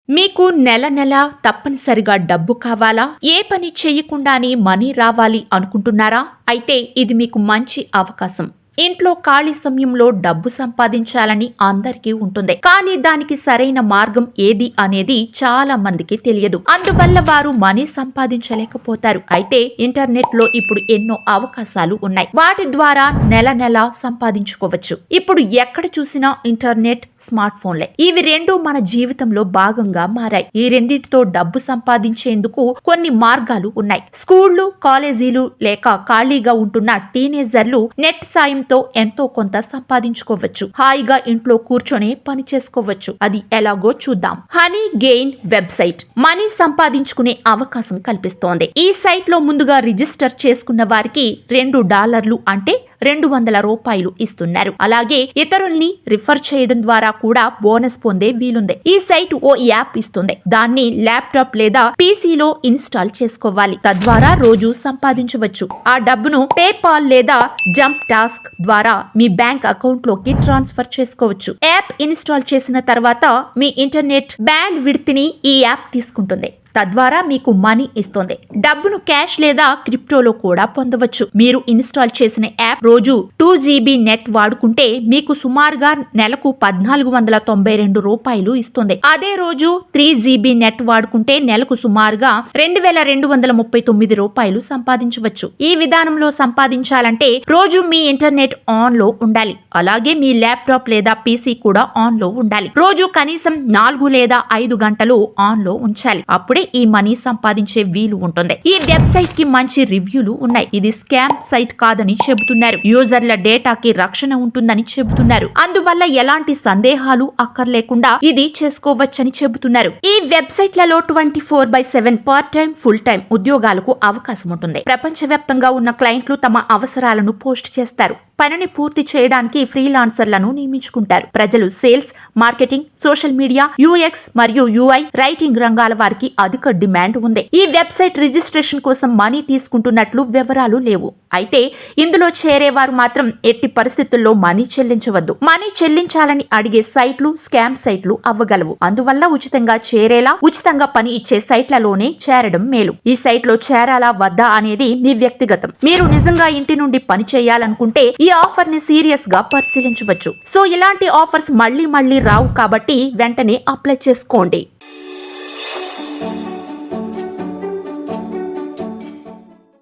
మీకు నెల నెల తప్పనిసరిగా డబ్బు కావాలా? ఏ పని చేయకుండానే మనీ రావాలి అనుకుంటున్నారా? అయితే ఇది మీకు మంచి అవకాశం. ఇంట్లో ఖాళీ సమయంలో డబ్బు సంపాదించాలని అందరికీ ఉంటుంది. కానీ దానికి సరైన మార్గం ఏది అనేది చాలా మందికి తెలియదు. అందువల్ల వారు మనీ సంపాదించలేకపోతారు. అయితే ఇంటర్నెట్ లో ఇప్పుడు ఎన్నో అవకాశాలు ఉన్నాయి. వాటి ద్వారా నెల నెల సంపాదించుకోవచ్చు. ఇప్పుడు ఎక్కడ చూసినా ఇంటర్నెట్, స్మార్ట్ ఫోన్లే. ఇవి రెండు మన జీవితంలో భాగంగా మారాయి. ఈ రెండింటితో డబ్బు సంపాదించేందుకు కొన్ని మార్గాలు ఉన్నాయి. స్కూళ్లు, కాలేజీలు లేక ఖాళీగా ఉంటున్న టీనేజర్లు నెట్ సాయంతో ఎంతో కొంత సంపాదించుకోవచ్చు. హాయిగా ఇంట్లో కూర్చొని పని చేసుకోవచ్చు. అది ఎలాగో చూద్దాం. హనీ గెయిన్ వెబ్సైట్ మనీ సంపాదించుకునే అవకాశం కల్పిస్తోంది. ఈ సైట్ లో ముందుగా రిజిస్టర్ చేసుకున్న వారికి $2 అంటే $200 ఇస్తున్నారు. అలాగే ఇతరుల్ని రిఫర్ చేయడం ద్వారా కూడా బోనస్ పొందే వీలుంది. ఈ సైట్ ఓ యాప్ ఇస్తుంది. దాన్ని ల్యాప్టాప్ లేదా పీసీలో ఇన్స్టాల్ చేసుకోవాలి. తద్వారా రోజు సంపాదించవచ్చు. ఆ డబ్బును పేపాల్ లేదా జంప్ టాస్క్ ద్వారా మీ బ్యాంక్ అకౌంట్ లోకి ట్రాన్స్ఫర్ చేసుకోవచ్చు. యాప్ ఇన్స్టాల్ చేసిన తర్వాత మీ ఇంటర్నెట్ బ్యాండ్ విడ్త్ ని ఈ యాప్ తీసుకుంటుంది. తద్వారా మీకు మనీ ఇస్తుంది. డబ్బును క్యాష్ లేదా క్రిప్టోలో కూడా పొందవచ్చు. మీరు ఇన్స్టాల్ చేసిన యాప్ రోజు 2 GB నెట్ వాడుకుంటే మీకు సుమారుగా నెలకు $1,492 ఇస్తుంది. అదే రోజు 3 GB నెట్ వాడుకుంటే నెలకు సుమారుగా $2,239 సంపాదించవచ్చు. ఈ విధానంలో సంపాదించాలంటే రోజు మీ ఇంటర్నెట్ ఆన్ లో ఉండాలి. అలాగే మీ ల్యాప్టాప్ లేదా పీసీ కూడా ఆన్ లో ఉండాలి. రోజు కనీసం 4 లేదా 5 గంటలు ఆన్ లో ఉంచాలి. అప్పుడే ఈ మనీ సంపాదించే వీలు ఉంటుంది. ఈ వెబ్సైట్ కి మంచి రివ్యూలు ఉన్నాయి. ఇది స్కామ్ సైట్ కాదని చెబుతున్నారు. యూజర్ల డేటాకి రక్షణ ఉంటుందని చెబుతున్నారు. అందువల్ల ఎలాంటి సందేహాలు అక్కర్లేకుండా ఇది చేసుకోవచ్చని చెబుతున్నారు. ఈ వెబ్సైట్లలో 24/7 పార్ట్ టైం, ఫుల్ టైం ఉద్యోగాలకు అవకాశం ఉంటుంది. ప్రపంచవ్యాప్తంగా ఉన్న క్లయింట్లు తమ అవసరాలను పోస్ట్ చేస్తారు. పనిని పూర్తి చేయడానికి ఫ్రీలాన్సర్లను నియమించుకుంటారు. ప్రజలు sales, marketing, social media, UX మరియు యూఐ, రైటింగ్ రంగాల వారికి అధిక డిమాండ్ ఉంది. ఈ వెబ్సైట్ రిజిస్ట్రేషన్ కోసం మనీ తీసుకుంటున్నట్లు వివరాలు లేవు. అయితే ఇందులో చేరేవారు మాత్రం ఎట్టి పరిస్థితుల్లో మనీ చెల్లించవద్దు. మనీ చెల్లించాలని అడిగే సైట్లు స్కామ్ సైట్లు అవ్వగలవు. అందువల్ల ఉచితంగా చేరేలా, ఉచితంగా పని ఇచ్చే సైట్లలోనే చేరడం మేలు. ఈ సైట్ లో చేరాలా వద్దా అనేది మీ వ్యక్తిగతం. మీరు నిజంగా ఇంటి నుండి పని చేయాలనుకుంటే ఈ ఆఫర్ ని సీరియస్ గా పరిశీలించవచ్చు. సో ఇలాంటి ఆఫర్స్ మళ్ళీ రావు కాబట్టి వెంటనే అప్లై చేసుకోండి.